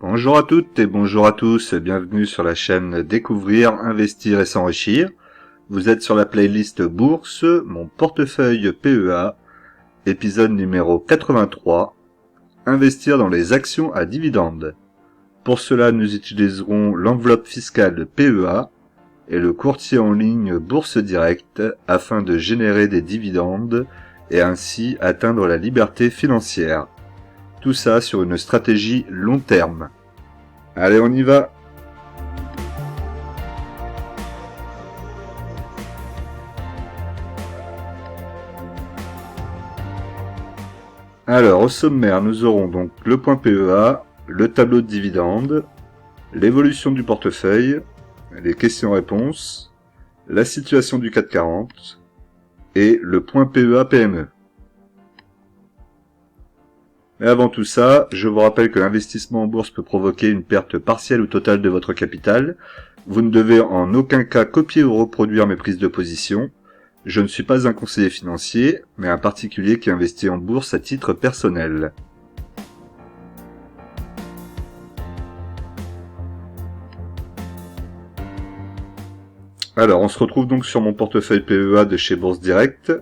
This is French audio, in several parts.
Bonjour à toutes et bonjour à tous, bienvenue sur la chaîne Découvrir, Investir et S'enrichir. Vous êtes sur la playlist Bourse, mon portefeuille PEA, épisode numéro 83, Investir dans les actions à dividendes. Pour cela, nous utiliserons l'enveloppe fiscale PEA et le courtier en ligne Bourse Direct afin de générer des dividendes et ainsi atteindre la liberté financière. Tout ça sur une stratégie long terme. Allez, on y va! Alors, au sommaire, nous aurons donc le point PEA, le tableau de dividendes, l'évolution du portefeuille, les questions-réponses, la situation du CAC 40 et le point PEA PME. Mais avant tout ça, je vous rappelle que l'investissement en bourse peut provoquer une perte partielle ou totale de votre capital. Vous ne devez en aucun cas copier ou reproduire mes prises de position. Je ne suis pas un conseiller financier, mais un particulier qui investit en bourse à titre personnel. Alors, on se retrouve donc sur mon portefeuille PEA de chez Bourse Direct.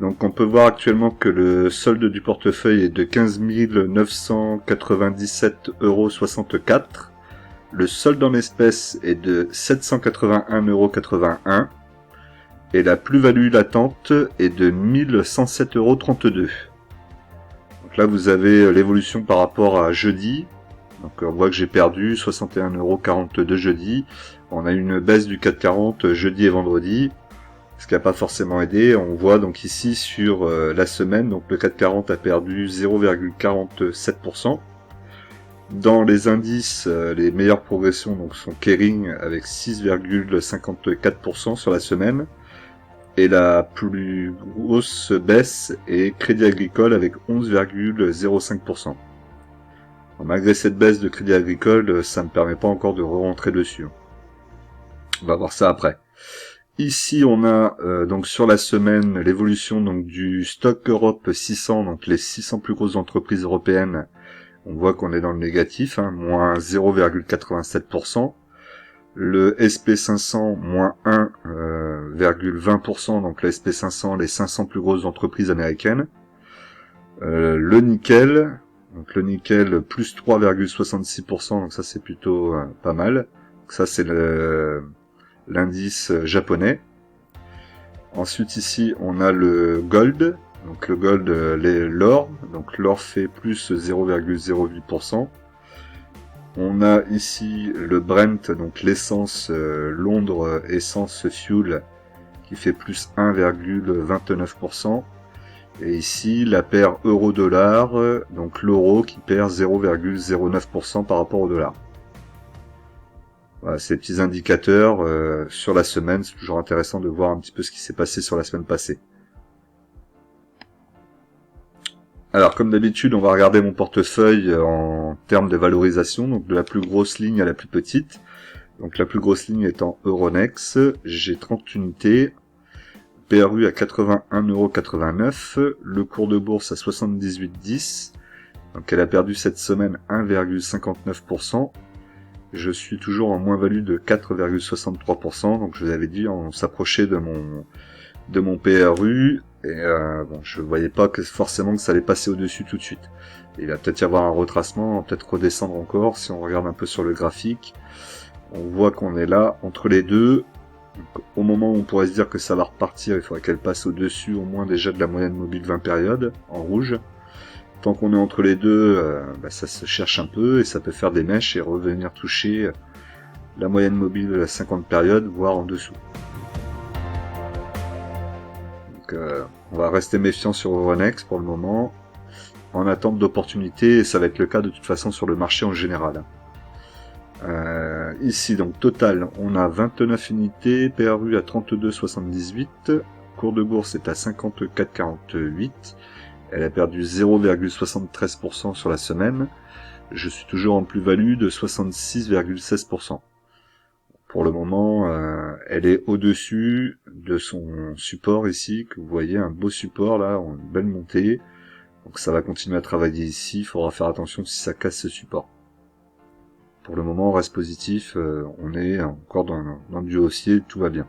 Donc on peut voir actuellement que le solde du portefeuille est de 15 997,64 €. Le solde en espèces est de 781,81 € et la plus-value latente est de 1107,32 €. Donc là vous avez l'évolution par rapport à jeudi. Donc on voit que j'ai perdu 61,42 € jeudi. On a une baisse du CAC 40 jeudi et vendredi, ce qui n'a pas forcément aidé. On voit donc ici sur la semaine, donc le CAC 40 a perdu 0,47%. Dans les indices, les meilleures progressions donc sont Kering avec 6,54% sur la semaine. Et la plus grosse baisse est Crédit Agricole avec 11,05%. Malgré cette baisse de Crédit Agricole, ça ne me permet pas encore de re-rentrer dessus. On va voir ça après. Ici, on a donc sur la semaine l'évolution donc du Stock Europe 600, donc les 600 plus grosses entreprises européennes. On voit qu'on est dans le négatif, moins 0,87%. Le SP500, moins 1,20%, donc le SP500, les 500 plus grosses entreprises américaines. Le nickel, donc le nickel plus 3,66%, donc ça c'est plutôt pas mal. Donc ça c'est l'indice japonais. Ensuite ici on a le gold, donc le gold l'or, donc l'or fait plus 0,08%. On a ici le Brent, donc l'essence Londres essence fuel qui fait plus 1,29%. Et ici la paire euro-dollar, donc l'euro qui perd 0,09% par rapport au dollar. Voilà, ces petits indicateurs sur la semaine, c'est toujours intéressant de voir un petit peu ce qui s'est passé sur la semaine passée. Alors comme d'habitude, on va regarder mon portefeuille en termes de valorisation, donc de la plus grosse ligne à la plus petite. Donc la plus grosse ligne étant Euronext, j'ai 30 unités, PRU à 81,89 €, le cours de bourse à 78,10, donc elle a perdu cette semaine 1,59%. Je suis toujours en moins-value de 4,63%, donc je vous avais dit, on s'approchait de mon PRU, et bon, je voyais pas forcément que ça allait passer au-dessus tout de suite. Il va peut-être y avoir un retracement, on va peut-être redescendre encore, si on regarde un peu sur le graphique. On voit qu'on est là, entre les deux. Donc, au moment où on pourrait se dire que ça va repartir, il faudrait qu'elle passe au-dessus au moins déjà de la moyenne mobile 20 périodes, en rouge. Tant qu'on est entre les deux, ça se cherche un peu et ça peut faire des mèches et revenir toucher la moyenne mobile de la 50 périodes, voire en dessous. Donc on va rester méfiant sur Euronext pour le moment, en attente d'opportunités, et ça va être le cas de toute façon sur le marché en général. Ici donc total, on a 29 unités, PRU à 32,78, cours de bourse est à 54,48. Elle a perdu 0,73% sur la semaine. Je suis toujours en plus-value de 66,16%. Pour le moment, elle est au-dessus de son support ici, que vous voyez, un beau support là, une belle montée. Donc ça va continuer à travailler ici, il faudra faire attention si ça casse ce support. pour le moment on reste positif, on est encore dans du haussier, tout va bien.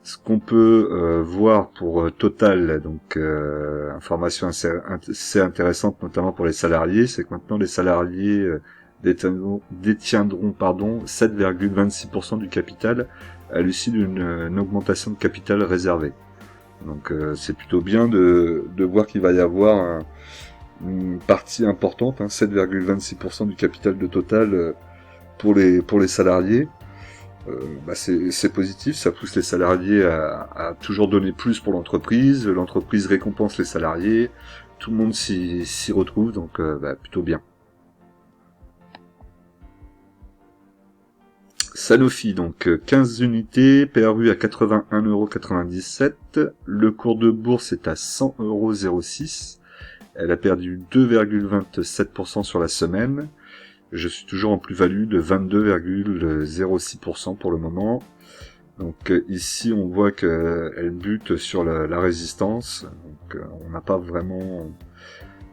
Ce qu'on peut voir pour Total, donc information assez intéressante notamment pour les salariés, c'est que maintenant les salariés détiendront 7,26% du capital à l'issue d'une augmentation de capital réservé. Donc c'est plutôt bien de voir qu'il va y avoir une partie importante, 7,26% du capital de Total pour les salariés. C'est positif, ça pousse les salariés à toujours donner plus pour l'entreprise récompense les salariés, tout le monde s'y retrouve, donc plutôt bien. Sanofi, donc 15 unités, PRU à 81,97€, le cours de bourse est à 100,06€, elle a perdu 2,27% sur la semaine. Je suis toujours en plus-value de 22,06% pour le moment. Donc ici on voit qu'elle bute sur la résistance. Donc on n'a pas vraiment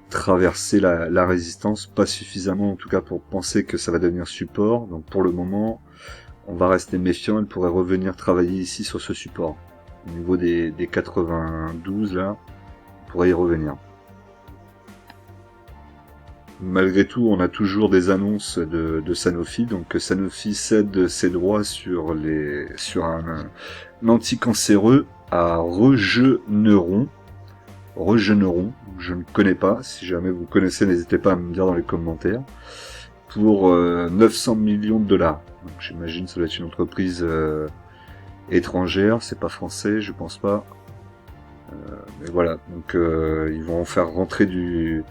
traversé la résistance, pas suffisamment en tout cas pour penser que ça va devenir support. Donc pour le moment on va rester méfiant, elle pourrait revenir travailler ici sur ce support. Au niveau des 92 là, on pourrait y revenir. Malgré tout, on a toujours des annonces de Sanofi, donc Sanofi cède ses droits sur un anticancéreux à Regeneron. Je ne connais pas, si jamais vous connaissez, n'hésitez pas à me dire dans les commentaires, pour 900 millions de dollars. Donc j'imagine que ça doit être une entreprise étrangère, c'est pas français, je pense pas. Mais voilà, donc ils vont faire rentrer de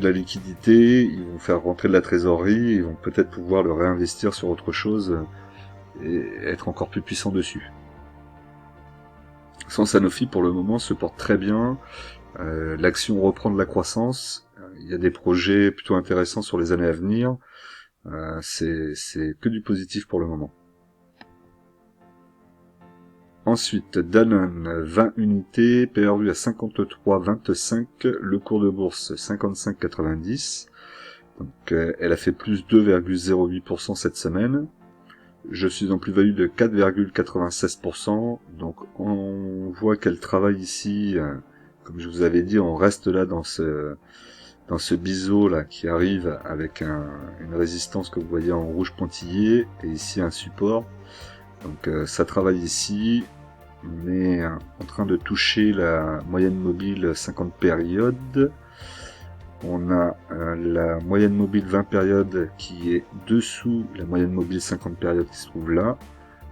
la liquidité, ils vont faire rentrer de la trésorerie, ils vont peut-être pouvoir le réinvestir sur autre chose et être encore plus puissant dessus. Sans Sanofi, pour le moment, se porte très bien. L'action reprend de la croissance. Il y a des projets plutôt intéressants sur les années à venir. C'est que du positif pour le moment. Ensuite, Danone, 20 unités, PRU à 53,25, le cours de bourse 55,90. Donc elle a fait plus 2,08% cette semaine. Je suis en plus-value de 4,96%. Donc on voit qu'elle travaille ici, comme je vous avais dit, on reste là dans ce biseau là qui arrive avec une résistance que vous voyez en rouge pointillé et ici un support. Donc ça travaille ici, on est en train de toucher la moyenne mobile 50 périodes, on a la moyenne mobile 20 périodes qui est dessous la moyenne mobile 50 périodes qui se trouve là,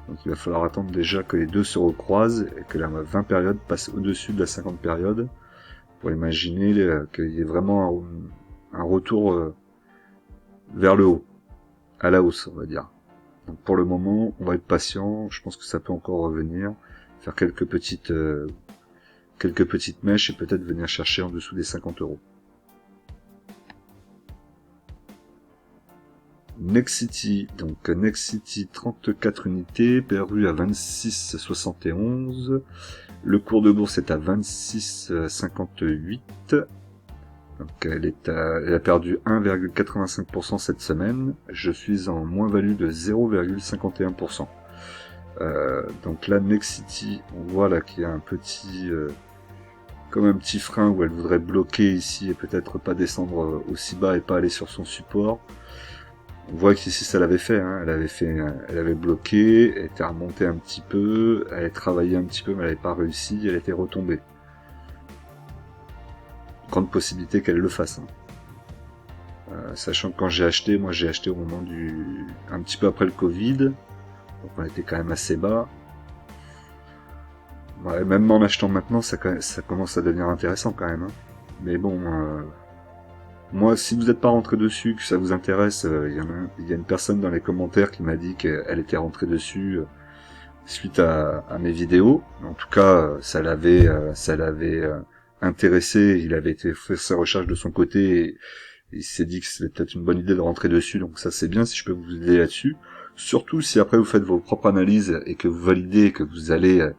donc il va falloir attendre déjà que les deux se recroisent et que la 20 périodes passe au-dessus de la 50 périodes pour imaginer qu'il y ait vraiment un retour vers le haut, à la hausse on va dire. Donc pour le moment, on va être patient, je pense que ça peut encore revenir, faire quelques petites mèches et peut-être venir chercher en dessous des 50€. Nexity, donc Nexity 34 unités, PRU à 26,71, le cours de bourse est à 26,58, donc elle a perdu 1,85% cette semaine. Je suis en moins-value de 0,51%. Donc là, Nexity, on voit là qu'il y a un petit, comme un petit frein où elle voudrait bloquer ici et peut-être pas descendre aussi bas et pas aller sur son support. On voit qu'ici ça l'avait fait, elle avait bloqué, elle était remontée un petit peu, elle avait travaillé un petit peu mais elle n'avait pas réussi, elle était retombée. Grande possibilité qu'elle le fasse. Sachant que quand j'ai acheté, moi j'ai acheté au moment un petit peu après le Covid, donc on était quand même assez bas. Ouais, même en achetant maintenant, ça commence à devenir intéressant quand même. Mais bon, moi si vous n'êtes pas rentré dessus, que ça vous intéresse, il y a une personne dans les commentaires qui m'a dit qu'elle était rentrée dessus suite à mes vidéos. En tout cas, ça l'avait intéressé, il avait été faire ses recherches de son côté et il s'est dit que c'était peut-être une bonne idée de rentrer dessus, donc ça c'est bien si je peux vous aider là-dessus. Surtout si après vous faites vos propres analyses et que vous validez que vous allez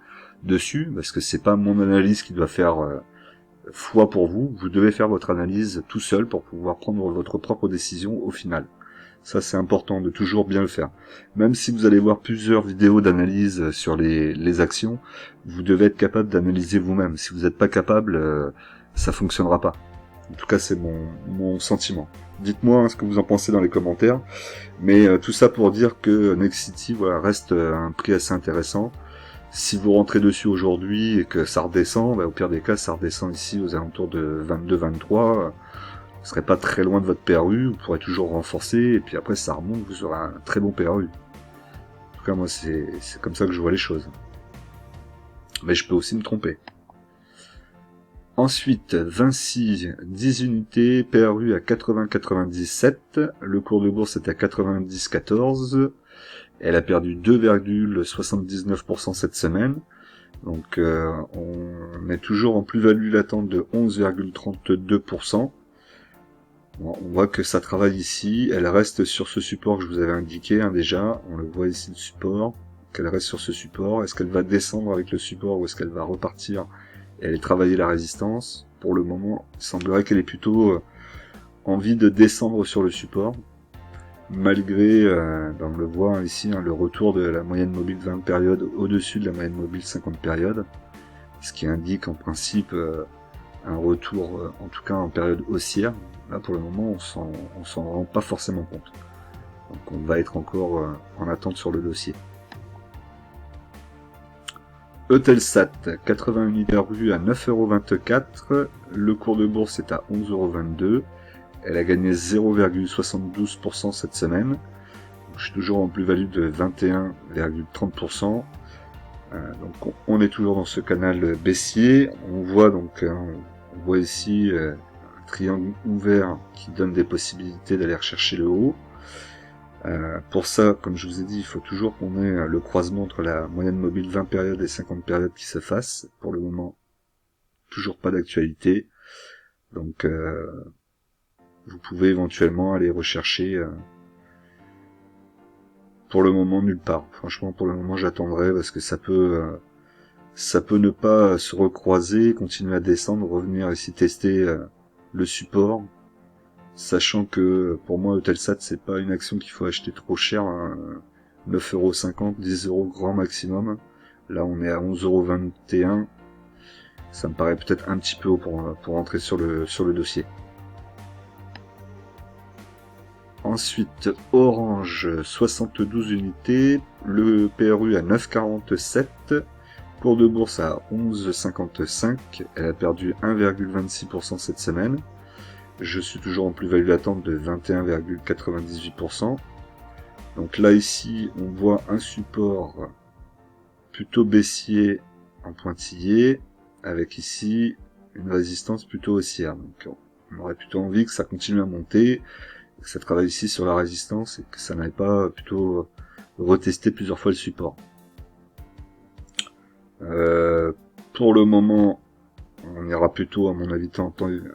dessus, parce que c'est pas mon analyse qui doit faire foi pour vous. Vous devez faire votre analyse tout seul pour pouvoir prendre votre propre décision au final. Ça, c'est important de toujours bien le faire. Même si vous allez voir plusieurs vidéos d'analyse sur les actions, vous devez être capable d'analyser vous-même. Si vous n'êtes pas capable, ça fonctionnera pas. En tout cas, c'est mon sentiment. Dites-moi ce que vous en pensez dans les commentaires. Mais tout ça pour dire que Nexity reste un prix assez intéressant. Si vous rentrez dessus aujourd'hui et que ça redescend, au pire des cas, ça redescend ici aux alentours de 22-23. Vous serez pas très loin de votre PRU, vous pourrez toujours renforcer, et puis après ça remonte, vous aurez un très bon PRU. En tout cas, moi, c'est comme ça que je vois les choses. Mais je peux aussi me tromper. Ensuite, Vinci, 10 unités, PRU à 80,97, le cours de bourse est à 90,14, elle a perdu 2,79% cette semaine, donc on est toujours en plus-value latente de 11,32%. Bon, on voit que ça travaille ici, elle reste sur ce support que je vous avais indiqué déjà, on le voit ici le support, qu'elle reste sur ce support, est-ce qu'elle va descendre avec le support ou est-ce qu'elle va repartir et aller travailler la résistance? Pour le moment, il semblerait qu'elle ait plutôt envie de descendre sur le support, malgré, on le voit ici, le retour de la moyenne mobile 20 périodes au-dessus de la moyenne mobile 50 périodes, ce qui indique en principe un retour, en tout cas en période haussière. Là, pour le moment, on s'en rend pas forcément compte. Donc, on va être encore en attente sur le dossier. Eutelsat, 80 unités rue à 9,24€. Le cours de bourse est à 11,22€. Elle a gagné 0,72% cette semaine. Donc, je suis toujours en plus-value de 21,30%. Donc, on est toujours dans ce canal baissier. On voit donc, on voit ici triangle ouvert qui donne des possibilités d'aller rechercher le haut. Pour ça, comme je vous ai dit, il faut toujours qu'on ait le croisement entre la moyenne mobile 20 périodes et 50 périodes qui se fasse. Pour le moment, toujours pas d'actualité. Donc, vous pouvez éventuellement aller rechercher. Pour le moment, nulle part. Franchement, pour le moment, j'attendrai parce que ça peut ne pas se recroiser, continuer à descendre, revenir ici tester le support, sachant que pour moi Eutelsat c'est pas une action qu'il faut acheter trop cher, 9,50€, 10€ grand maximum. Là on est à 11,21€, ça me paraît peut-être un petit peu haut pour rentrer sur le dossier. Ensuite Orange, 72 unités, le PRU à 9,47, cours de bourse à 11,55, elle a perdu 1,26% cette semaine. Je suis toujours en plus-value latente de 21,98%. Donc là ici, on voit un support plutôt baissier en pointillé, avec ici une résistance plutôt haussière. Donc on aurait plutôt envie que ça continue à monter, que ça travaille ici sur la résistance et que ça n'aille pas plutôt retester plusieurs fois le support. Pour le moment, on ira plutôt, à mon avis,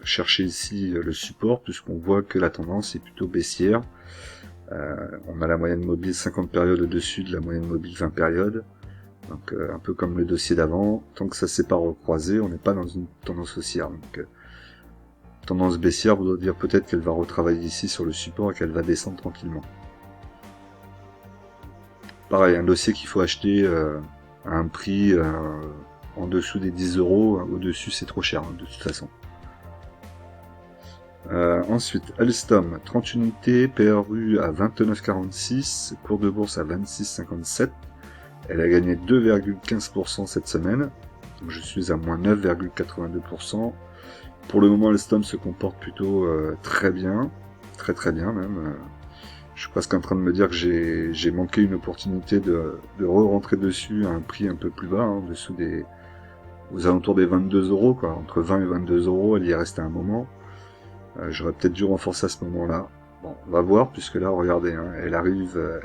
chercher ici le support, puisqu'on voit que la tendance est plutôt baissière. On a la moyenne mobile 50 périodes au-dessus de la moyenne mobile 20 périodes. Donc un peu comme le dossier d'avant, tant que ça ne s'est pas recroisé, on n'est pas dans une tendance haussière. Donc tendance baissière voudrait dire peut-être qu'elle va retravailler ici sur le support et qu'elle va descendre tranquillement. Pareil, un dossier qu'il faut acheter à un prix en dessous des 10€, au-dessus c'est trop cher de toute façon. Ensuite, Alstom, 30 unités, PRU à 29,46, cours de bourse à 26,57. Elle a gagné 2,15% cette semaine. Donc je suis à moins 9,82%. Pour le moment, Alstom se comporte plutôt très bien. Très très bien même. Je suis presque en train de me dire que j'ai manqué une opportunité de re-rentrer dessus à un prix un peu plus bas, en dessous aux alentours des 22€, quoi. Entre 20 et 22€, elle y est restée un moment. J'aurais peut-être dû renforcer à ce moment-là. Bon, on va voir, puisque là, regardez, elle arrive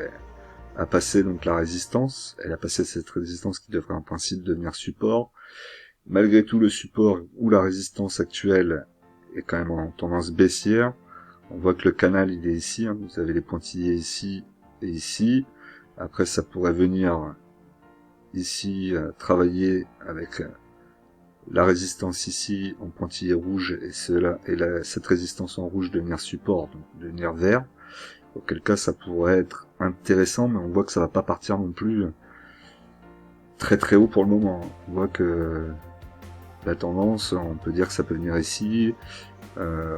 à passer donc la résistance. Elle a passé cette résistance qui devrait en principe devenir support. Malgré tout, le support ou la résistance actuelle est quand même en tendance baissière. On voit que le canal, il est ici. Vous avez les pointillés ici et ici. Après, ça pourrait venir ici travailler avec la résistance ici en pointillé rouge et cette résistance en rouge devenir support, donc devenir vert. Auquel cas ça pourrait être intéressant, mais on voit que ça va pas partir non plus très très haut pour le moment. On voit que la tendance, on peut dire que ça peut venir ici,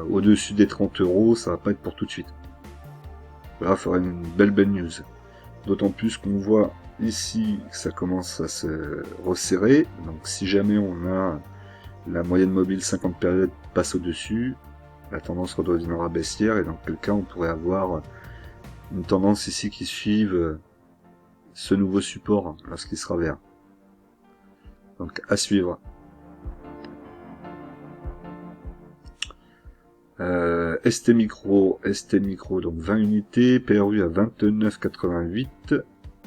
au-dessus des 30 €, ça va pas être pour tout de suite. Là, il faudrait une belle news. D'autant plus qu'on voit ici que ça commence à se resserrer, donc si jamais on a la moyenne mobile 50 périodes passe au-dessus, la tendance redeviendra baissière, et dans quel cas on pourrait avoir une tendance ici qui suive ce nouveau support lorsqu'il sera vert. Donc à suivre. ST Micro, donc 20 unités, PRU à 29,88.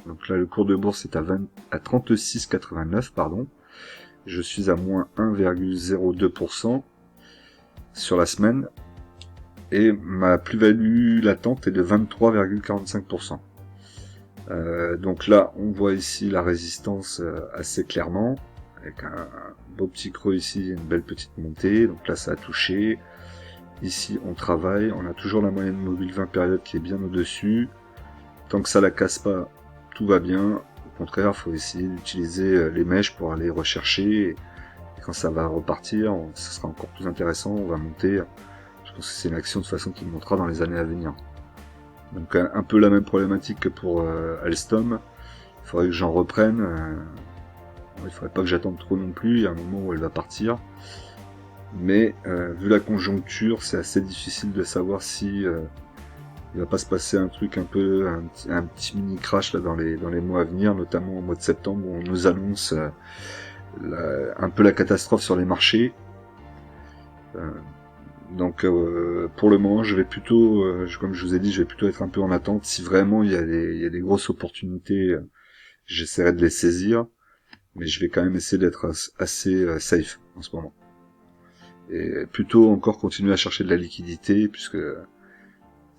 Donc là le cours de bourse est à 36,89, pardon. Je suis à moins 1,02% sur la semaine. Et ma plus-value latente est de 23,45%. Donc là, on voit ici la résistance assez clairement, avec un beau petit creux ici, une belle petite montée. Donc là, ça a touché. Ici, on travaille. On a toujours la moyenne mobile 20 périodes qui est bien au-dessus. Tant que ça la casse pas, tout va bien. Au contraire, il faut essayer d'utiliser les mèches pour aller rechercher. Et quand ça va repartir, ce sera encore plus intéressant. On va monter. Je pense que c'est une action de toute façon qui montera dans les années à venir. Donc un peu la même problématique que pour Alstom. Il faudrait que j'en reprenne. Il faudrait pas que j'attende trop non plus. Il y a un moment où elle va partir. Mais vu la conjoncture, c'est assez difficile de savoir si il va pas se passer un truc un petit mini crash là dans les mois à venir, notamment au mois de septembre où on nous annonce un peu la catastrophe sur les marchés. Donc pour le moment, je vais plutôt, comme je vous ai dit, je vais plutôt être un peu en attente. Si vraiment il y a des grosses opportunités, j'essaierai de les saisir, mais je vais quand même essayer d'être assez safe en ce moment. Et plutôt encore continuer à chercher de la liquidité, puisque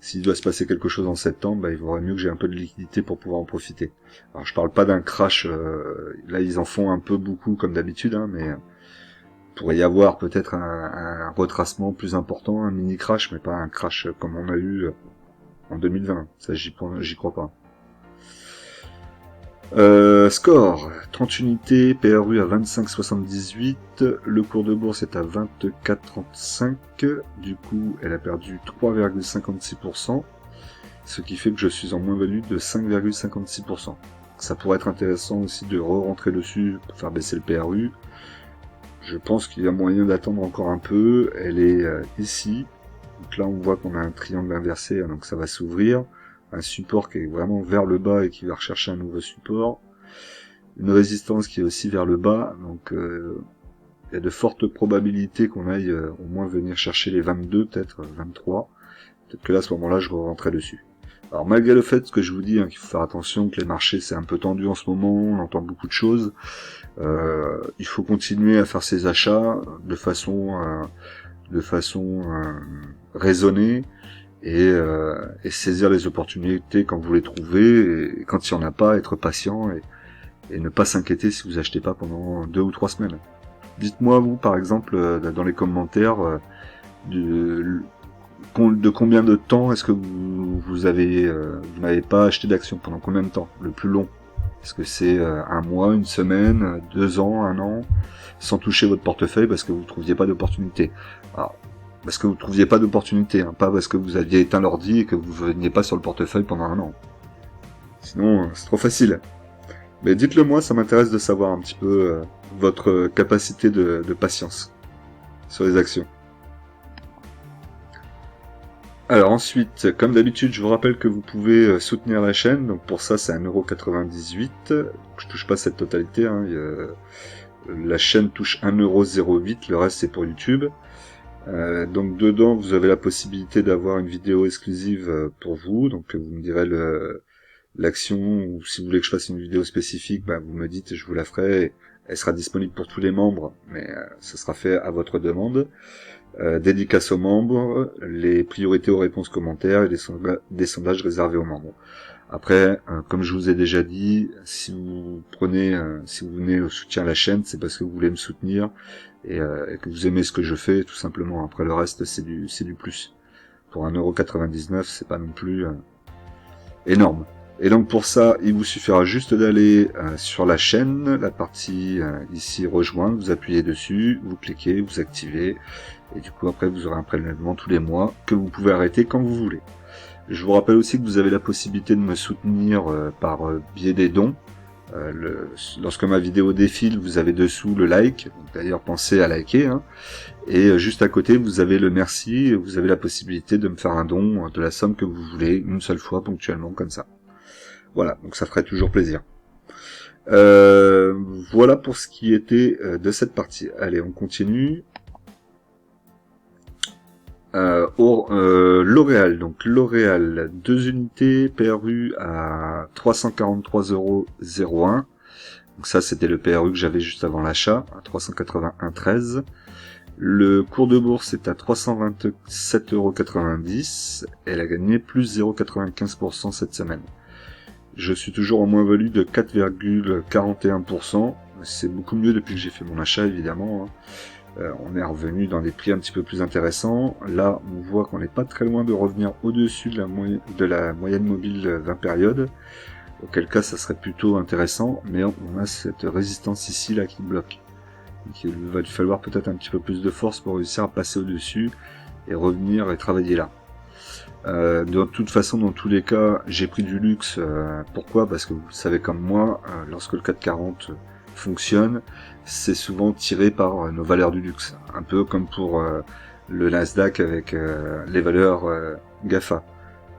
s'il doit se passer quelque chose en septembre, il vaudrait mieux que j'ai un peu de liquidité pour pouvoir en profiter. Alors je parle pas d'un crash, là ils en font un peu beaucoup comme d'habitude, hein, mais pourrait y avoir peut-être un retracement plus important, un mini crash, mais pas un crash comme on a eu en 2020. Ça, j'y crois pas. Score 30 unités, PRU à 25,78, le cours de bourse est à 24,35, du coup elle a perdu 3,56%, ce qui fait que je suis en moins-value de 5,56%. Ça pourrait être intéressant aussi de re-rentrer dessus pour faire baisser le PRU. Je pense qu'il y a moyen d'attendre encore un peu. Elle est ici. Donc là, on voit qu'on a un triangle inversé, donc ça va s'ouvrir. Un support qui est vraiment vers le bas et qui va rechercher un nouveau support. Une résistance qui est aussi vers le bas. Donc il y a de fortes probabilités qu'on aille au moins venir chercher les 22, peut-être 23. Peut-être que là, à ce moment-là, je rentrerai dessus. Alors malgré le fait que je vous dis qu'il faut faire attention, que les marchés c'est un peu tendu en ce moment, on entend beaucoup de choses, il faut continuer à faire ses achats de façon raisonnée et saisir les opportunités quand vous les trouvez, et quand il n'y en a pas, être patient et ne pas s'inquiéter si vous achetez pas pendant 2 ou 3 semaines. Dites-moi vous par exemple dans les commentaires de combien de temps est-ce que vous n'avez pas acheté d'action, pendant combien de temps, le plus long? Est-ce que c'est un mois, une semaine, 2 ans, 1 an, sans toucher votre portefeuille parce que vous ne trouviez pas d'opportunité? Alors, parce que vous ne trouviez pas d'opportunité, hein, pas parce que vous aviez éteint l'ordi et que vous ne veniez pas sur le portefeuille pendant 1 an. Sinon, c'est trop facile. Mais dites-le moi, ça m'intéresse de savoir un petit peu votre capacité de patience sur les actions. Alors ensuite, comme d'habitude, je vous rappelle que vous pouvez soutenir la chaîne, donc pour ça c'est 1,98€, je touche pas cette totalité, hein, la chaîne touche 1,08€, le reste c'est pour YouTube. Donc dedans vous avez la possibilité d'avoir une vidéo exclusive pour vous, donc vous me direz l'action, ou si vous voulez que je fasse une vidéo spécifique, vous me dites et je vous la ferai, elle sera disponible pour tous les membres, mais ça sera fait à votre demande. Dédicace aux membres, les priorités aux réponses commentaires et des sondages réservés aux membres. Après, comme je vous ai déjà dit, si vous venez au soutien à la chaîne, c'est parce que vous voulez me soutenir et que vous aimez ce que je fais, tout simplement. Après, le reste, c'est du plus. Pour 1,99€, c'est pas non plus énorme. Et donc pour ça, il vous suffira juste d'aller sur la chaîne, la partie ici rejoindre, vous appuyez dessus, vous cliquez, vous activez, et du coup après vous aurez un prélèvement tous les mois que vous pouvez arrêter quand vous voulez. Je vous rappelle aussi que vous avez la possibilité de me soutenir par biais des dons. Lorsque ma vidéo défile, vous avez dessous le like, d'ailleurs pensez à liker, hein. Et juste à côté vous avez le merci, vous avez la possibilité de me faire un don de la somme que vous voulez, une seule fois ponctuellement comme ça. Voilà, donc ça ferait toujours plaisir. Voilà pour ce qui était de cette partie. Allez, on continue. L'Oréal, donc L'Oréal, 2 unités, PRU à 343,01€. Donc ça, c'était le PRU que j'avais juste avant l'achat, à 381,13. Le cours de bourse est à 327,90€. Elle a gagné plus 0,95% cette semaine. Je suis toujours en moins-value de 4,41%. C'est beaucoup mieux depuis que j'ai fait mon achat, évidemment. On est revenu dans des prix un petit peu plus intéressants. Là, on voit qu'on n'est pas très loin de revenir au-dessus de la moyenne mobile 20 périodes. Auquel cas, ça serait plutôt intéressant. Mais on a cette résistance ici, là, qui bloque. Donc, il va lui falloir peut-être un petit peu plus de force pour réussir à passer au-dessus et revenir et travailler là. De toute façon, dans tous les cas, j'ai pris du luxe. Pourquoi ? Parce que vous le savez comme moi, lorsque le 440 fonctionne, c'est souvent tiré par nos valeurs du luxe. Un peu comme pour le Nasdaq avec les valeurs GAFA.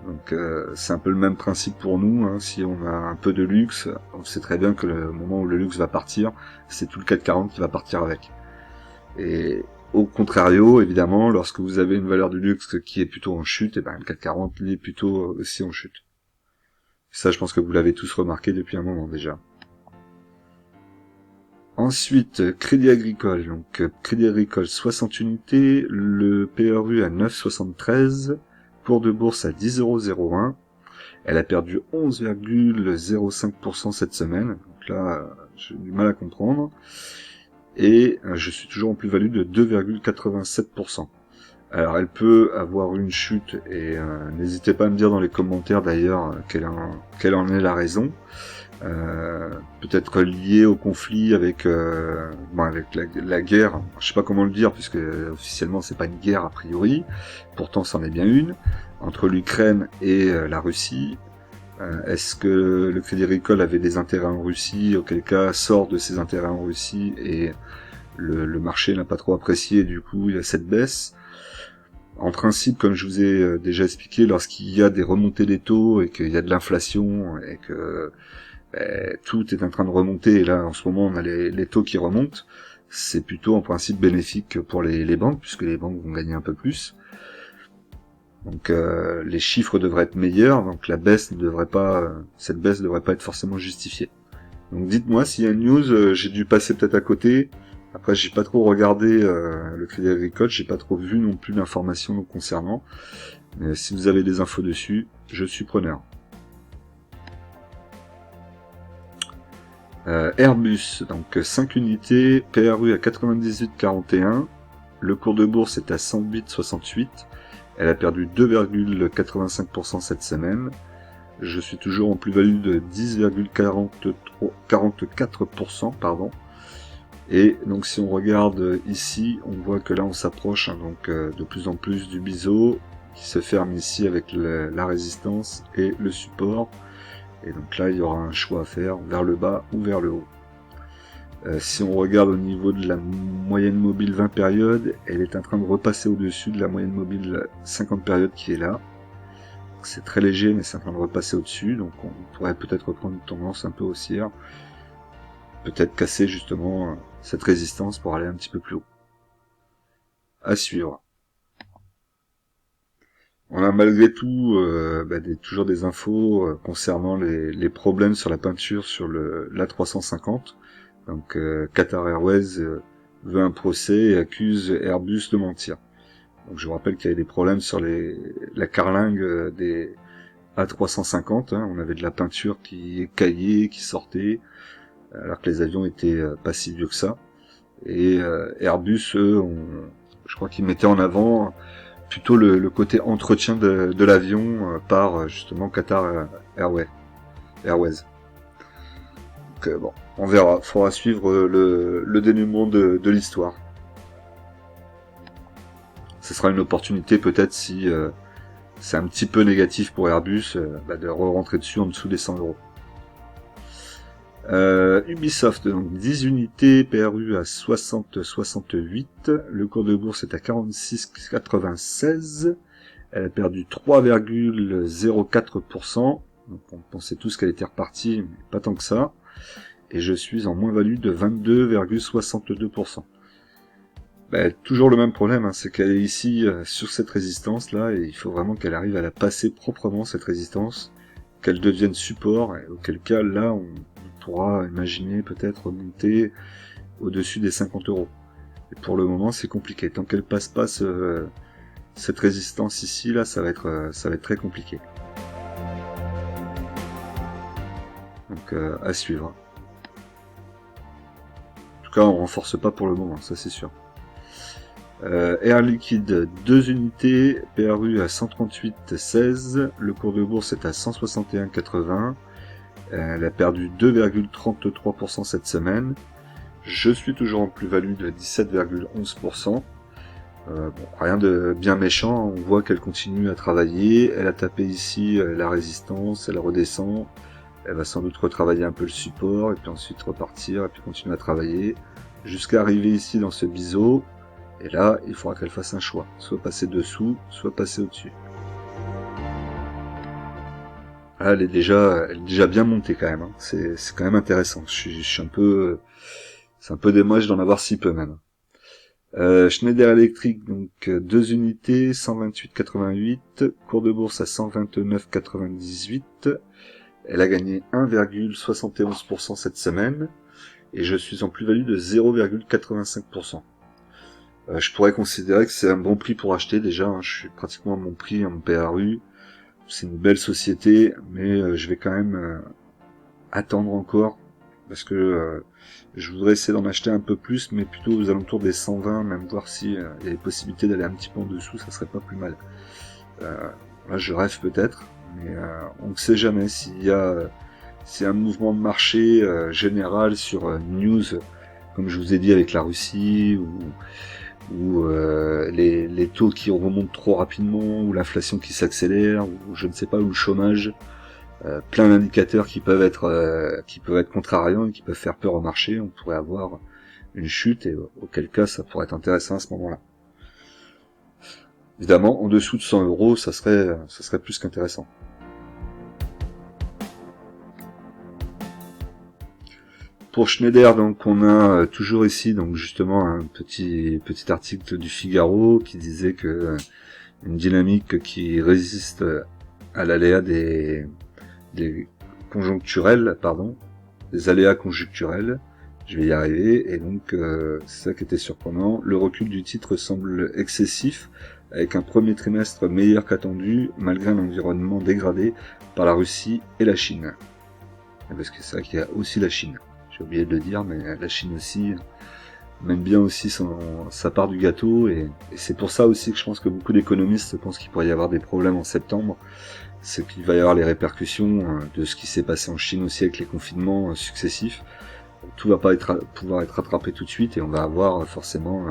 Donc c'est un peu le même principe pour nous. Hein. Si on a un peu de luxe, on sait très bien que le moment où le luxe va partir, c'est tout le 440 qui va partir avec. Et au contrario, évidemment, lorsque vous avez une valeur du luxe qui est plutôt en chute, et ben le 440 lui est plutôt aussi en chute. Ça, je pense que vous l'avez tous remarqué depuis un moment déjà. Ensuite, Crédit Agricole. Donc Crédit Agricole 60 unités, le PRU à 9,73, cours de bourse à 10,01€. Elle a perdu 11,05% cette semaine. Donc là, j'ai du mal à comprendre. Et je suis toujours en plus-value de 2,87%. Alors elle peut avoir une chute et n'hésitez pas à me dire dans les commentaires d'ailleurs quelle en est la raison. Peut-être lié au conflit avec la guerre, je sais pas comment le dire puisque officiellement c'est pas une guerre a priori, pourtant c'en est bien une, entre l'Ukraine et la Russie. Est-ce que le Crédit Agricole avait des intérêts en Russie, auquel cas sort de ses intérêts en Russie et le marché n'a pas trop apprécié, du coup il y a cette baisse. En principe, comme je vous ai déjà expliqué, lorsqu'il y a des remontées des taux et qu'il y a de l'inflation et que tout est en train de remonter, et là en ce moment on a les taux qui remontent, c'est plutôt en principe bénéfique pour les banques, puisque les banques vont gagner un peu plus. Donc les chiffres devraient être meilleurs, donc cette baisse ne devrait pas être forcément justifiée. Donc dites-moi s'il y a une news, j'ai dû passer peut-être à côté. Après j'ai pas trop regardé le Crédit Agricole, j'ai pas trop vu non plus d'informations concernant. Mais si vous avez des infos dessus, je suis preneur. Airbus, donc 5 unités, PRU à 98,41, le cours de bourse est à 108,68, elle a perdu 2,85% cette semaine, je suis toujours en plus-value de 10,44%, pardon, et donc si on regarde ici, on voit que là on s'approche de plus en plus du biseau, qui se ferme ici avec la résistance et le support. Et donc là, il y aura un choix à faire vers le bas ou vers le haut. Si on regarde au niveau de la moyenne mobile 20 périodes, elle est en train de repasser au-dessus de la moyenne mobile 50 périodes qui est là. C'est très léger, mais c'est en train de repasser au-dessus. Donc on pourrait peut-être reprendre une tendance un peu haussière. Peut-être casser justement cette résistance pour aller un petit peu plus haut. À suivre. On a malgré tout toujours des infos concernant les problèmes sur la peinture sur l'A350. Donc Qatar Airways veut un procès et accuse Airbus de mentir. Donc je vous rappelle qu'il y avait des problèmes sur la carlingue des A350, hein. On avait de la peinture qui écaillait, qui sortait, alors que les avions étaient pas si vieux que ça. Et Airbus, eux, je crois qu'ils mettaient en avant plutôt le côté entretien de l'avion par justement Qatar Airways. Donc bon, on verra, faudra suivre le dénouement de l'histoire. Ce sera une opportunité peut-être si c'est un petit peu négatif pour Airbus de re-rentrer dessus en dessous des 100 €. Ubisoft, donc 10 unités, PRU à 60,68, le cours de bourse est à 46,96, elle a perdu 3,04%, donc on pensait tous qu'elle était repartie, mais pas tant que ça, et je suis en moins-value de 22,62%. Toujours le même problème, hein, c'est qu'elle est ici sur cette résistance là, et il faut vraiment qu'elle arrive à la passer proprement, cette résistance, qu'elle devienne support, et auquel cas là on pourra imaginer peut-être monter au-dessus des 50 €. Et pour le moment c'est compliqué, tant qu'elle passe pas cette résistance ici là, ça va être très compliqué. Donc à suivre. En tout cas on renforce pas pour le moment, ça c'est sûr. Air Liquide, 2 unités, PRU à 138,16, le cours de bourse est à 161,80, elle a perdu 2,33% cette semaine, je suis toujours en plus-value de 17,11%, rien de bien méchant, on voit qu'elle continue à travailler, elle a tapé ici la résistance, elle redescend, elle va sans doute retravailler un peu le support, et puis ensuite repartir, et puis continuer à travailler, jusqu'à arriver ici dans ce biseau. Et là, il faudra qu'elle fasse un choix, soit passer dessous, soit passer au-dessus. Là, elle est déjà bien montée quand même, hein. C'est quand même intéressant. Je suis un peu, c'est un peu dommage d'en avoir si peu même. Schneider Electric, donc 2 unités, 128,88, cours de bourse à 129,98. Elle a gagné 1,71% cette semaine, et je suis en plus-value de 0,85%. Je pourrais considérer que c'est un bon prix pour acheter déjà, hein. Je suis pratiquement à mon prix, en PRU, c'est une belle société, mais je vais quand même attendre encore, parce que je voudrais essayer d'en acheter un peu plus, mais plutôt aux alentours des 120, même voir si il y a des possibilités d'aller un petit peu en dessous, ça serait pas plus mal. Là je rêve peut-être, mais on ne sait jamais s'il y a un mouvement de marché général sur news, comme je vous ai dit avec la Russie, ou les taux qui remontent trop rapidement, ou l'inflation qui s'accélère, ou je ne sais pas, ou le chômage, plein d'indicateurs qui peuvent être contrariants et qui peuvent faire peur au marché. On pourrait avoir une chute, et auquel cas ça pourrait être intéressant à ce moment-là. Évidemment, en dessous de 100 €, ça serait plus qu'intéressant. Pour Schneider, donc on a toujours ici donc justement un petit article du Figaro qui disait que une dynamique qui résiste à l'aléa des aléas conjoncturels. Je vais y arriver, et donc c'est ça qui était surprenant. Le recul du titre semble excessif, avec un premier trimestre meilleur qu'attendu, malgré un environnement dégradé par la Russie et la Chine. Parce que c'est vrai qu'il y a aussi la Chine. J'ai oublié de le dire, mais la Chine aussi mène bien aussi sa part du gâteau, et c'est pour ça aussi que je pense que beaucoup d'économistes pensent qu'il pourrait y avoir des problèmes en septembre. C'est qu'il va y avoir les répercussions de ce qui s'est passé en Chine aussi avec les confinements successifs. Tout va pas pouvoir être rattrapé tout de suite, et on va avoir forcément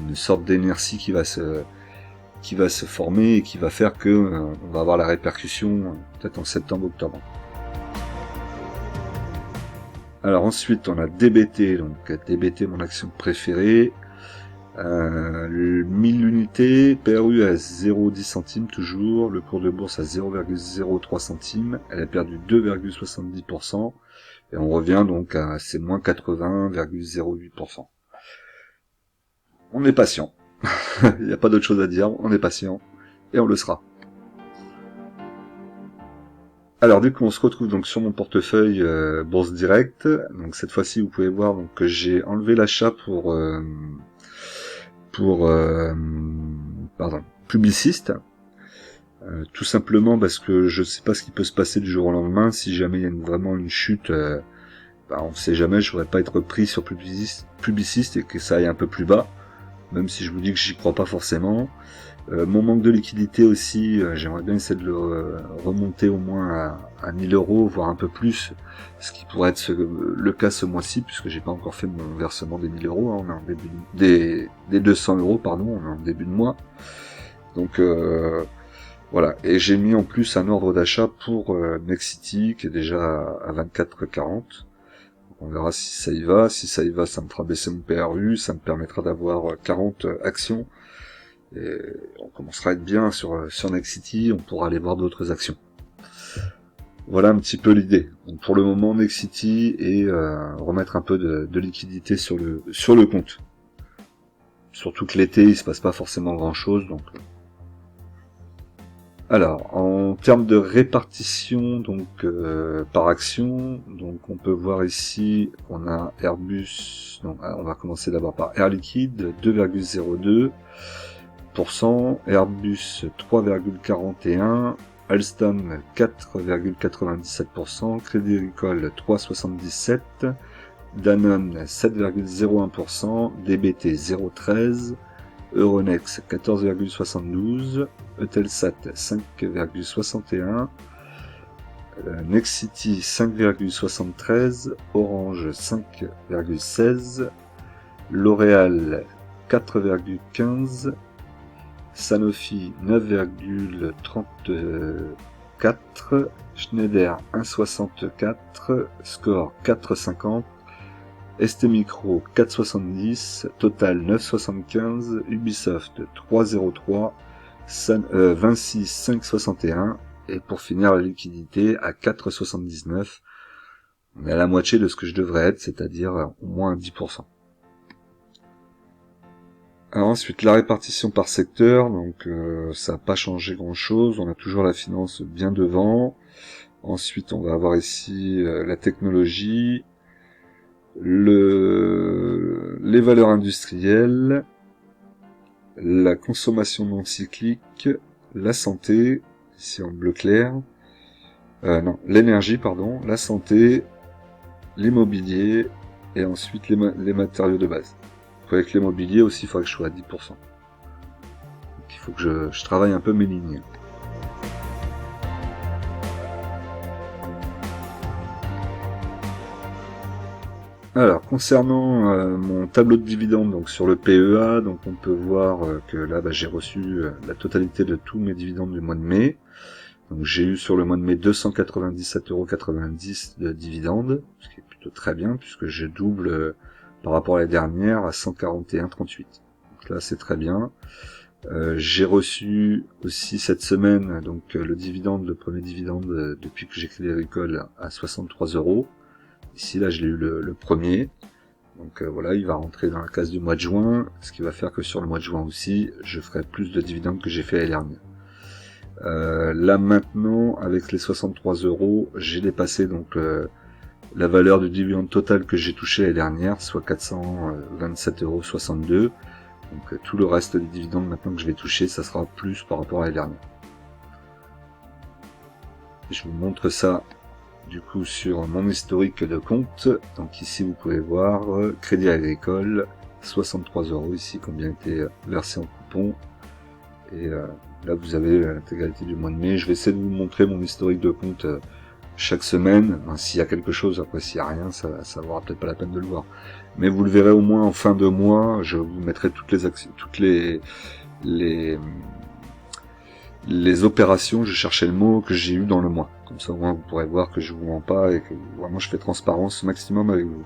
une sorte d'inertie qui va se former, et qui va faire que on va avoir la répercussion peut-être en septembre-octobre. Alors ensuite on a DBT, donc DBT mon action préférée, 1000 unités, PRU à 0,10 centimes toujours, le cours de bourse à 0,03 centimes, elle a perdu 2,70%, et on revient donc à c'est moins 80,08%. On est patient, il n'y a pas d'autre chose à dire, on est patient, et on le sera. Alors du coup on se retrouve donc sur mon portefeuille Bourse Direct. Donc cette fois-ci vous pouvez voir donc que j'ai enlevé l'achat pour publiciste. Tout simplement parce que je sais pas ce qui peut se passer du jour au lendemain. Si jamais il y a vraiment une chute, on sait jamais, je voudrais pas être pris sur publiciste et que ça aille un peu plus bas, même si je vous dis que j'y crois pas forcément. Mon manque de liquidité aussi, j'aimerais bien essayer de le remonter au moins à 1000 euros, voire un peu plus, ce qui pourrait être le cas ce mois-ci, puisque j'ai pas encore fait mon versement des 1000 euros, on est en début des 200 euros, pardon, on est en début de mois. Donc voilà, et j'ai mis en plus un ordre d'achat pour Nexity qui est déjà à 24,40. On verra si ça y va. Si ça y va, ça me fera baisser mon PRU, ça me permettra d'avoir 40 actions. Et on commencera à être bien sur Nexity, on pourra aller voir d'autres actions. Voilà un petit peu l'idée. Donc pour le moment, Nexity et remettre un peu de liquidité sur le compte. Surtout que l'été, il se passe pas forcément grand chose, donc. Alors, en termes de répartition, donc par action, donc on peut voir ici qu'on a Airbus, donc on va commencer d'abord par Air Liquide, 2,02%, Airbus 3,41%, Alstom 4,97%, Crédit Agricole 3,77%, Danone 7,01%, DBT 0,13%, Euronext 14,72, Eutelsat 5,61, Nexity 5,73, Orange 5,16, L'Oréal 4,15, Sanofi 9,34, Schneider 1,64, Score 4,50, ST Micro 4,70, Total 9,75, Ubisoft 3,03, Vinci 5,61 et pour finir la liquidité à 4,79. On est à la moitié de ce que je devrais être, c'est-à-dire au moins 10%. Alors ensuite la répartition par secteur, donc ça n'a pas changé grand-chose, on a toujours la finance bien devant. Ensuite on va avoir ici la technologie, les valeurs industrielles, la consommation non cyclique, la santé, ici en bleu clair, l'énergie, pardon, la santé, l'immobilier, et ensuite les matériaux de base. Avec l'immobilier aussi, il faudrait que je sois à 10%. Donc, il faut que je travaille un peu mes lignes. Alors, concernant mon tableau de dividendes, donc sur le PEA, donc on peut voir que là, j'ai reçu la totalité de tous mes dividendes du mois de mai. Donc j'ai eu sur le mois de mai 297,90 € de dividendes, ce qui est plutôt très bien, puisque je double par rapport à la dernière à 141,38. Donc là, c'est très bien. J'ai reçu aussi cette semaine donc le premier dividende depuis que j'ai créé Agricole à 63 €. Ici, là, je l'ai eu le premier. Donc voilà, il va rentrer dans la case du mois de juin, ce qui va faire que sur le mois de juin aussi, je ferai plus de dividendes que j'ai fait l'année dernière. Là maintenant, avec les 63 €, j'ai dépassé donc la valeur du dividende total que j'ai touché l'année dernière, soit 427,62 €. Donc tout le reste des dividendes maintenant que je vais toucher, ça sera plus par rapport à l'année dernière. Et je vous montre ça du coup sur mon historique de compte. Donc ici vous pouvez voir Crédit Agricole 63 € ici, combien été versé en coupon, et là vous avez l'intégralité du mois de mai. Je vais essayer de vous montrer mon historique de compte chaque semaine. S'il y a quelque chose, après s'il n'y a rien, ça vaudra peut-être pas la peine de le voir, mais vous le verrez au moins en fin de mois. Je vous mettrai toutes les actions, toutes les opérations, je cherchais le mot, que j'ai eu dans le mois. Comme ça, au moins, vous pourrez voir que je vous mens pas et que vraiment je fais transparence maximum avec vous.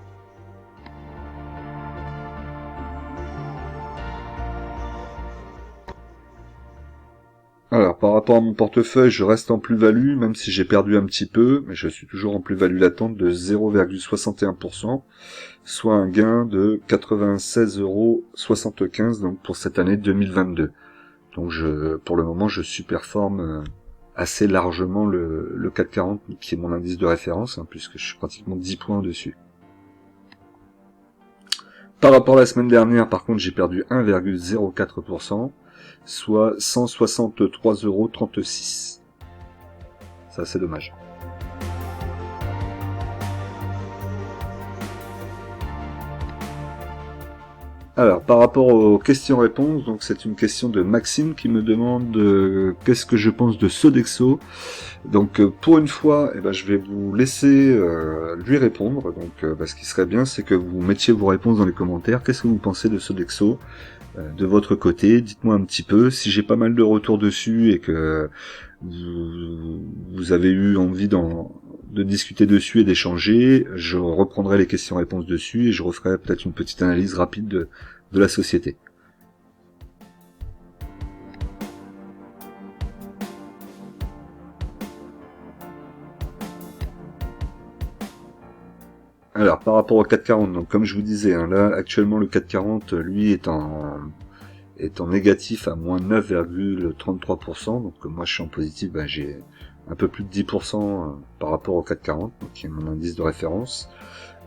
Alors, par rapport à mon portefeuille, je reste en plus-value, même si j'ai perdu un petit peu, mais je suis toujours en plus-value latente de 0,61%, soit un gain de 96,75 € donc pour cette année 2022. Donc pour le moment, je surperforme assez largement le CAC 40, qui est mon indice de référence, puisque je suis pratiquement 10 points dessus. Par rapport à la semaine dernière, par contre, j'ai perdu 1,04%, soit 163,36 €. Ça, c'est dommage. Alors, par rapport aux questions-réponses, donc c'est une question de Maxime qui me demande qu'est-ce que je pense de Sodexo. Donc pour une fois, je vais vous laisser lui répondre. Donc ce qui serait bien, c'est que vous mettiez vos réponses dans les commentaires. Qu'est-ce que vous pensez de Sodexo de votre côté? Dites-moi un petit peu. Si j'ai pas mal de retours dessus et que vous avez eu envie de discuter dessus et d'échanger, je reprendrai les questions-réponses dessus et je referai peut-être une petite analyse rapide de la société. Alors, par rapport au 440, donc comme je vous disais, hein, là actuellement le 440, lui est en négatif à moins 9,33%, donc moi je suis en positif, j'ai un peu plus de 10% par rapport au 440, donc qui est mon indice de référence.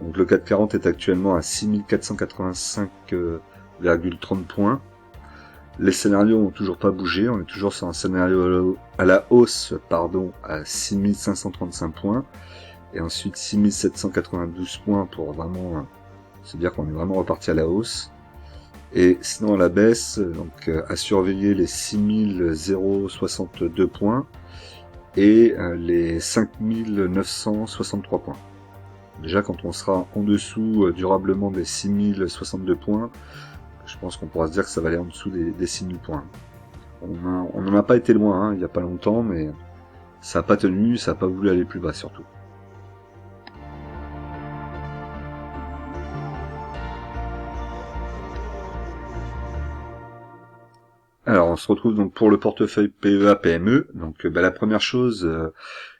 Donc le 440 est actuellement à 6485,30 points. Les scénarios n'ont toujours pas bougé, on est toujours sur un scénario à la hausse, à 6535 points. Et ensuite 6792 points pour vraiment se dire qu'on est vraiment reparti à la hausse. Et sinon à la baisse, donc à surveiller les 6062 points et les 5963 points. Déjà quand on sera en dessous durablement des 6062 points, je pense qu'on pourra se dire que ça va aller en dessous des 6000 points. On n'en a pas été loin, hein, il n'y a pas longtemps, mais ça n'a pas tenu, ça n'a pas voulu aller plus bas surtout. Alors on se retrouve donc pour le portefeuille PEA PME. Donc la première chose,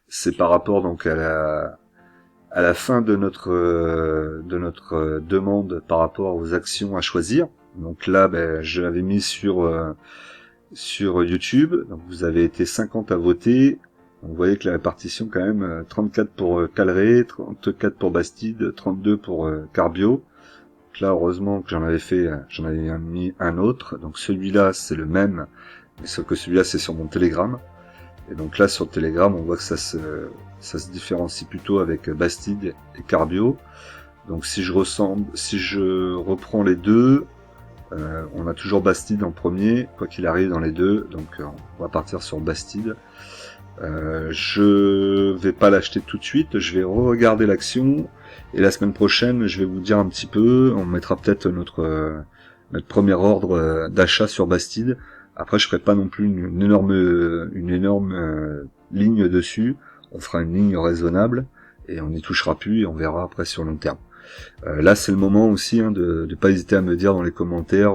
c'est par rapport donc à la fin de notre demande par rapport aux actions à choisir. Donc là, je l'avais mis sur YouTube. Donc vous avez été 50 à voter. Vous voyez que la répartition quand même 34 pour Calré, 34 pour Bastide, 32 pour Carbio. Là, heureusement que j'en avais mis un autre. Donc celui-là, c'est le même, mais sauf que celui-là, c'est sur mon Telegram. Et donc là, sur le Telegram, on voit que ça se différencie plutôt avec Bastide et Carbio. Donc si je reprends les deux, on a toujours Bastide en premier, quoi qu'il arrive dans les deux. Donc on va partir sur Bastide. Je vais pas l'acheter tout de suite, je vais regarder l'action et la semaine prochaine je vais vous dire un petit peu, on mettra peut-être notre premier ordre d'achat sur Bastide. Après je ferai pas non plus une énorme ligne dessus, on fera une ligne raisonnable et on n'y touchera plus et on verra après sur long terme. Là c'est le moment aussi de pas hésiter à me dire dans les commentaires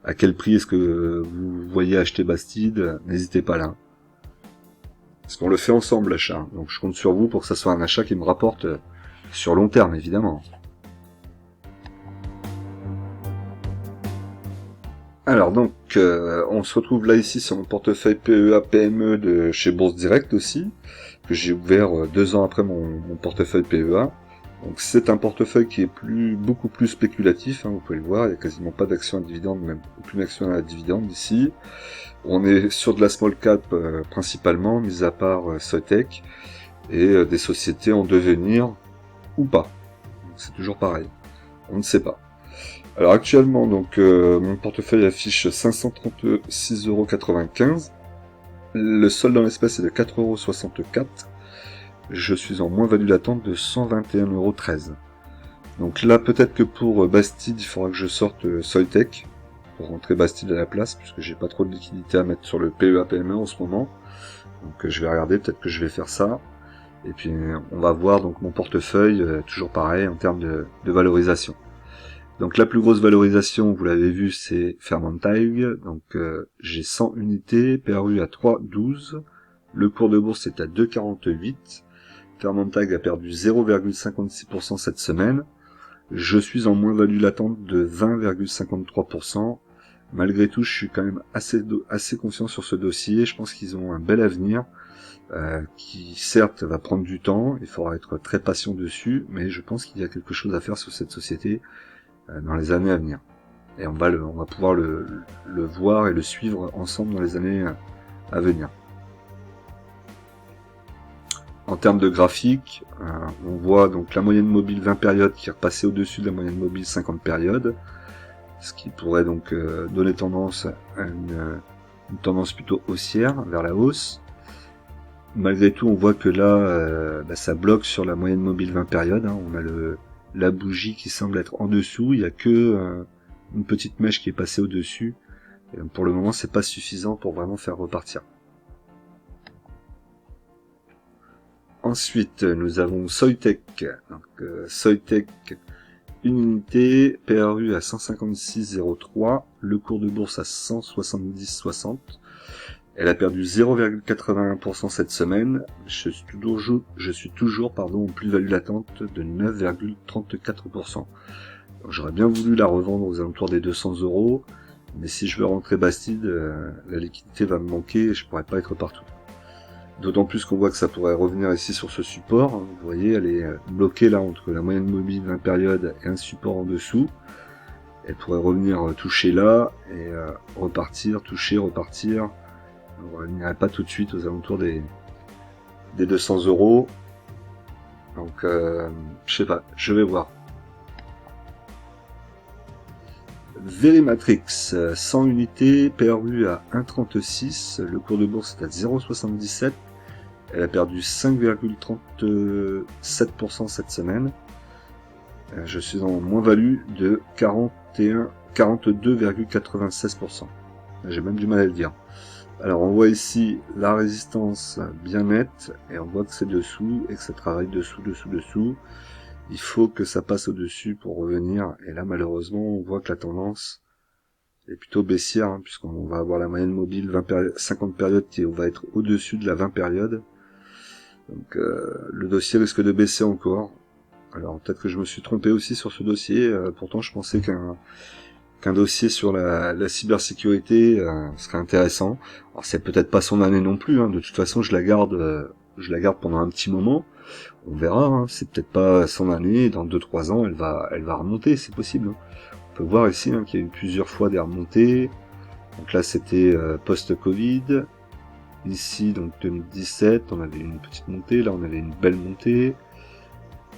à quel prix est-ce que vous voyez acheter Bastide, n'hésitez pas là. Parce qu'on le fait ensemble l'achat, donc je compte sur vous pour que ça soit un achat qui me rapporte sur long terme évidemment. Alors donc on se retrouve là ici sur mon portefeuille PEA PME de chez Bourse Direct aussi, que j'ai ouvert 2 ans après mon portefeuille PEA. Donc c'est un portefeuille qui est beaucoup plus spéculatif, vous pouvez le voir, il n'y a quasiment pas d'actions à dividende, même aucune action à dividende ici. On est sur de la small cap principalement, mis à part Soitec, et des sociétés en devenir ou pas. C'est toujours pareil, on ne sait pas. Alors actuellement, donc mon portefeuille affiche 536,95 €. Le solde en espèces est de 4,64 €. Je suis en moins-value latente de 121,13 €. Donc là, peut-être que pour Bastide, il faudra que je sorte Soitec pour rentrer Bastide à la place, puisque j'ai pas trop de liquidité à mettre sur le PEA PME en ce moment. Donc je vais regarder, peut-être que je vais faire ça. Et puis on va voir donc mon portefeuille, toujours pareil en termes de valorisation. Donc la plus grosse valorisation, vous l'avez vu, c'est Fermentag. Donc j'ai 100 unités, PRU à 3,12. Le cours de bourse est à 2,48. Fermentag a perdu 0,56% cette semaine. Je suis en moins-value latente de 20,53%. Malgré tout, je suis quand même assez confiant sur ce dossier. Je pense qu'ils ont un bel avenir, qui certes va prendre du temps. Il faudra être très patient dessus, mais je pense qu'il y a quelque chose à faire sur cette société dans les années à venir. Et on va pouvoir le voir et le suivre ensemble dans les années à venir. En termes de graphique, on voit donc la moyenne mobile 20 périodes qui est repassée au-dessus de la moyenne mobile 50 périodes, ce qui pourrait donc donner tendance à une tendance plutôt haussière vers la hausse. Malgré tout, on voit que là, ça bloque sur la moyenne mobile 20 périodes. On a la bougie qui semble être en dessous, il n'y a que une petite mèche qui est passée au-dessus. Et pour le moment, c'est pas suffisant pour vraiment faire repartir. Ensuite, nous avons Soitec. Soitec, une unité, PRU à 156,03, le cours de bourse à 170,60. Elle a perdu 0,81% cette semaine. Je suis toujours en plus-value latente de 9,34%. J'aurais bien voulu la revendre aux alentours des 200 €, mais si je veux rentrer Bastide, la liquidité va me manquer et je pourrais pas être partout. D'autant plus qu'on voit que ça pourrait revenir ici sur ce support. Vous voyez, elle est bloquée là entre la moyenne mobile 20 périodes et un support en dessous. Elle pourrait revenir toucher là et repartir, toucher, repartir. On ne reviendrait pas tout de suite aux alentours des 200 €. Donc, je sais pas, je vais voir. Verimatrix, 100 unités, PRU à 1,36, le cours de bourse est à 0,77, elle a perdu 5,37% cette semaine. Je suis en moins-value de 42,96%. J'ai même du mal à le dire. Alors on voit ici la résistance bien nette, et on voit que c'est dessous, et que ça travaille dessous. Il faut que ça passe au-dessus pour revenir, et là malheureusement on voit que la tendance est plutôt baissière, puisqu'on va avoir la moyenne mobile 50 périodes qui va être au-dessus de la 20 périodes. Donc le dossier risque de baisser encore. Alors peut-être que je me suis trompé aussi sur ce dossier, pourtant je pensais qu'un dossier sur la cybersécurité serait intéressant. Alors c'est peut-être pas son année non plus, de toute façon je la garde pendant un petit moment. On verra, c'est peut-être pas son année, dans 2-3 ans elle va remonter, c'est possible. On peut voir ici qu'il y a eu plusieurs fois des remontées. Donc là c'était post-Covid. Ici donc 2017, on avait une petite montée, là on avait une belle montée.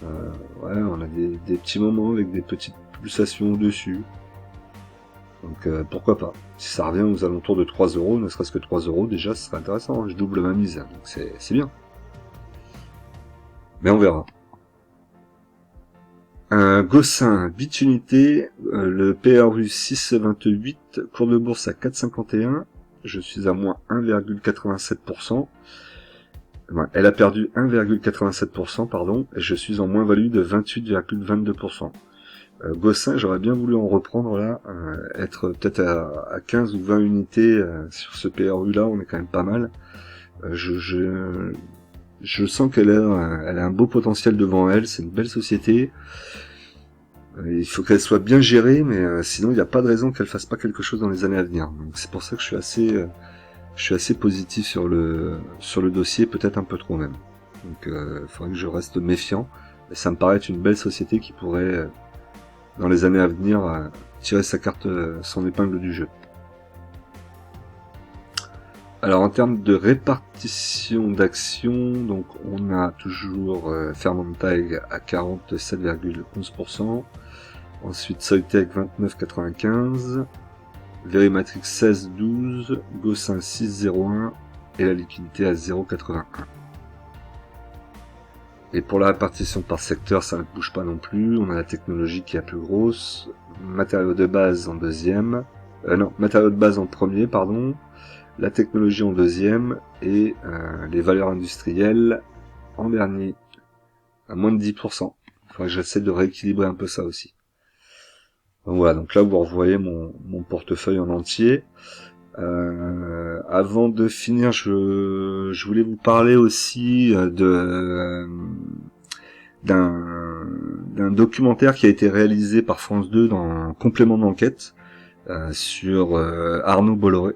On a des petits moments avec des petites pulsations au-dessus. Donc pourquoi pas. Si ça revient aux alentours de 3 €, ne serait-ce que 3 €, déjà ce serait intéressant, je double ma mise, donc c'est bien. Mais on verra. Un Gossin, 8 unités, le PRU 6,28, cours de bourse à 4,51, je suis à moins 1,87%. Elle a perdu 1,87%, pardon, et je suis en moins-value de 28,22%. Gossin, j'aurais bien voulu en reprendre là, être peut-être à 15 ou 20 unités sur ce PRU là, on est quand même pas mal. Je sens qu'elle a un beau potentiel devant elle, c'est une belle société. Il faut qu'elle soit bien gérée, mais sinon il n'y a pas de raison qu'elle fasse pas quelque chose dans les années à venir. Donc c'est pour ça que je suis assez positif sur le dossier, peut-être un peu trop même. Donc il faudrait que je reste méfiant. Mais ça me paraît être une belle société qui pourrait, dans les années à venir, tirer son épingle du jeu. Alors en termes de répartition d'actions, donc on a toujours Fermentaeg à 47,11%, ensuite Soitec 29,95%, Verimatrix 16,12, Gossin 6,01 et la liquidité à 0,81. Et pour la répartition par secteur, ça ne bouge pas non plus. On a la technologie qui est la plus grosse, matériaux de base en deuxième, matériaux de base en premier, pardon, la technologie en deuxième et les valeurs industrielles en dernier, à moins de 10%. Il faudrait que j'essaie de rééquilibrer un peu ça aussi. Donc voilà, donc là vous revoyez mon portefeuille en entier. Avant de finir, je voulais vous parler aussi d'un documentaire qui a été réalisé par France 2 dans un complément d'enquête sur Arnaud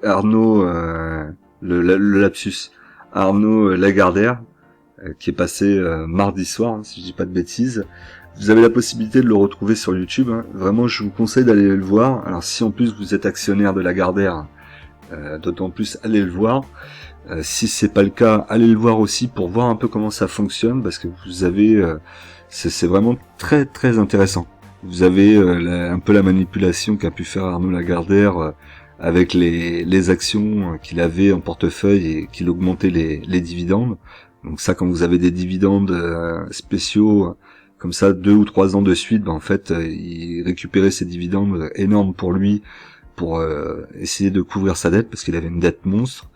le lapsus, Arnaud Lagardère, qui est passé mardi soir, si je dis pas de bêtises. Vous avez la possibilité de le retrouver sur YouTube, hein. Vraiment, je vous conseille d'aller le voir. Alors, si en plus vous êtes actionnaire de Lagardère, d'autant plus allez le voir. Si c'est pas le cas, allez le voir aussi pour voir un peu comment ça fonctionne, parce que vous avez, c'est vraiment très très intéressant. Vous avez un peu la manipulation qu'a pu faire Arnaud Lagardère avec les actions qu'il avait en portefeuille et qu'il augmentait les dividendes. Donc ça, quand vous avez des dividendes spéciaux comme ça 2 ou 3 ans de suite, en fait, il récupérait ces dividendes énormes pour lui pour essayer de couvrir sa dette parce qu'il avait une dette monstre.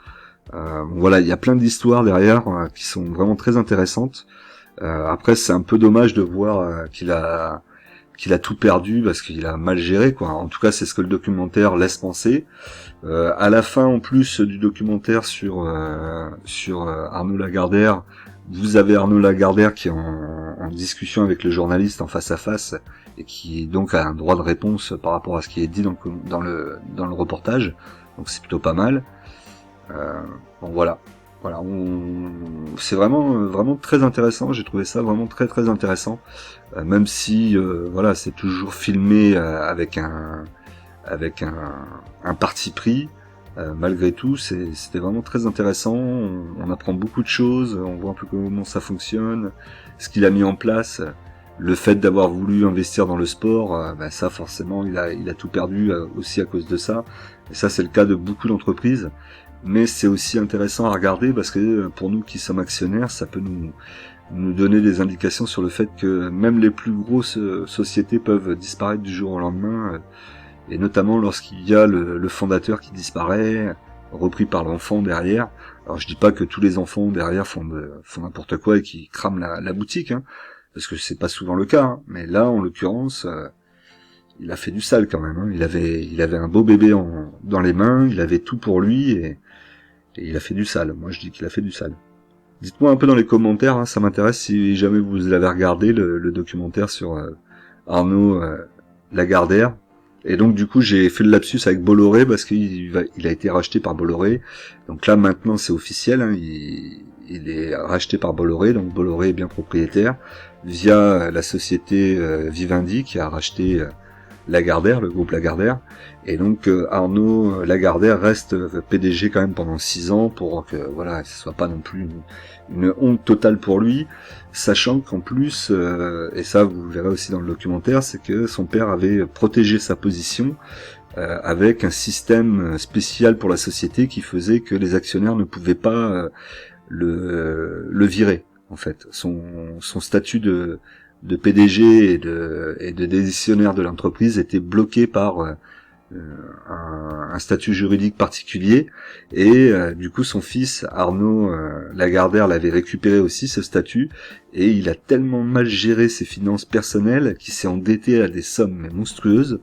Voilà, il y a plein d'histoires derrière qui sont vraiment très intéressantes. Après, c'est un peu dommage de voir qu'il a tout perdu parce qu'il a mal géré, quoi. En tout cas, c'est ce que le documentaire laisse penser. À la fin, en plus du documentaire sur Arnaud Lagardère, vous avez Arnaud Lagardère qui est en discussion avec le journaliste en face à face et qui donc a un droit de réponse par rapport à ce qui est dit dans le reportage. Donc c'est plutôt pas mal. Bon voilà, c'est vraiment très intéressant. J'ai trouvé ça vraiment très très intéressant, même si voilà, c'est toujours filmé avec un parti pris. Malgré tout, c'était vraiment très intéressant. On apprend beaucoup de choses, on voit un peu comment ça fonctionne, ce qu'il a mis en place. Le fait d'avoir voulu investir dans le sport, ça forcément, il a tout perdu aussi à cause de ça. Et ça, c'est le cas de beaucoup d'entreprises. Mais c'est aussi intéressant à regarder parce que pour nous qui sommes actionnaires, ça peut nous donner des indications sur le fait que même les plus grosses sociétés peuvent disparaître du jour au lendemain, et notamment lorsqu'il y a le fondateur qui disparaît, repris par l'enfant derrière. Alors je dis pas que tous les enfants derrière font n'importe quoi et qui crament la boutique, hein, parce que c'est pas souvent le cas, hein. Mais là, en l'occurrence, il a fait du sale quand même, hein. Il avait un beau bébé dans les mains, il avait tout pour lui et il a fait du sale. Moi, je dis qu'il a fait du sale. Dites-moi un peu dans les commentaires, hein, ça m'intéresse si jamais vous l'avez regardé, le documentaire sur Arnaud Lagardère. Et donc, du coup, j'ai fait le lapsus avec Bolloré parce qu'il a été racheté par Bolloré. Donc là, maintenant, c'est officiel, hein, il est racheté par Bolloré. Donc, Bolloré est bien propriétaire via la société Vivendi qui a racheté Lagardère, le groupe Lagardère. Et donc Arnaud Lagardère reste PDG quand même pendant 6 ans pour que voilà, ce soit pas non plus une honte totale pour lui, sachant qu'en plus, et ça vous verrez aussi dans le documentaire, c'est que son père avait protégé sa position avec un système spécial pour la société qui faisait que les actionnaires ne pouvaient pas le virer, en fait. Son statut de PDG et de décisionnaire de l'entreprise était bloqué par un statut juridique particulier et du coup son fils Arnaud Lagardère l'avait récupéré aussi, ce statut, et il a tellement mal géré ses finances personnelles qu'il s'est endetté à des sommes monstrueuses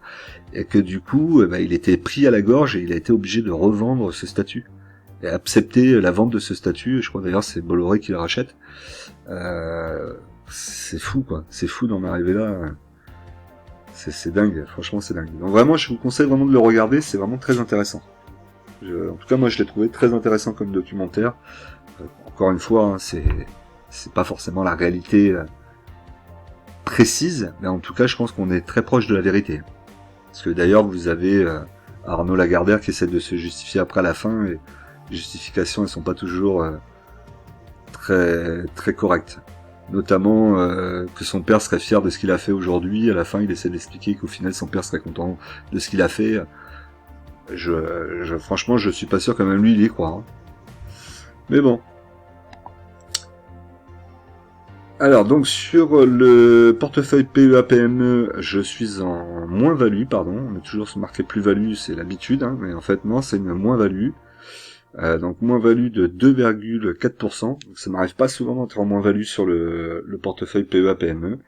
et que du coup il était pris à la gorge et il a été obligé de revendre ce statut et accepter la vente de ce statut. Je crois d'ailleurs c'est Bolloré qui le rachète. C'est fou, quoi. C'est fou d'en arriver là. C'est dingue. Franchement, c'est dingue. Donc vraiment, je vous conseille vraiment de le regarder. C'est vraiment très intéressant. En tout cas, moi, je l'ai trouvé très intéressant comme documentaire. Encore une fois, hein, c'est pas forcément la réalité précise, mais en tout cas, je pense qu'on est très proche de la vérité. Parce que d'ailleurs, vous avez Arnaud Lagardère qui essaie de se justifier après la fin, et les justifications, elles sont pas toujours très très correctes. Notamment que son père serait fier de ce qu'il a fait aujourd'hui. À la fin, il essaie d'expliquer qu'au final, son père serait content de ce qu'il a fait. Franchement, je suis pas sûr que même lui, il y croit. Hein. Mais bon. Alors, donc, sur le portefeuille PEA-PME, je suis en moins-value, pardon. On est toujours marqué plus-value, c'est l'habitude, hein, mais en fait, non, c'est une moins-value. Donc moins-value de 2,4%. Donc, ça m'arrive pas souvent d'être en moins-value sur le portefeuille PEA-PME.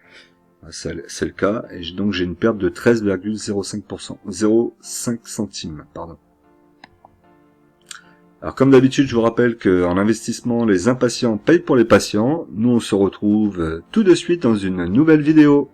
C'est le cas. Et donc j'ai une perte de 13,05%. 0,5 centimes, pardon. Alors comme d'habitude, je vous rappelle qu'en investissement, les impatients payent pour les patients. Nous, on se retrouve tout de suite dans une nouvelle vidéo.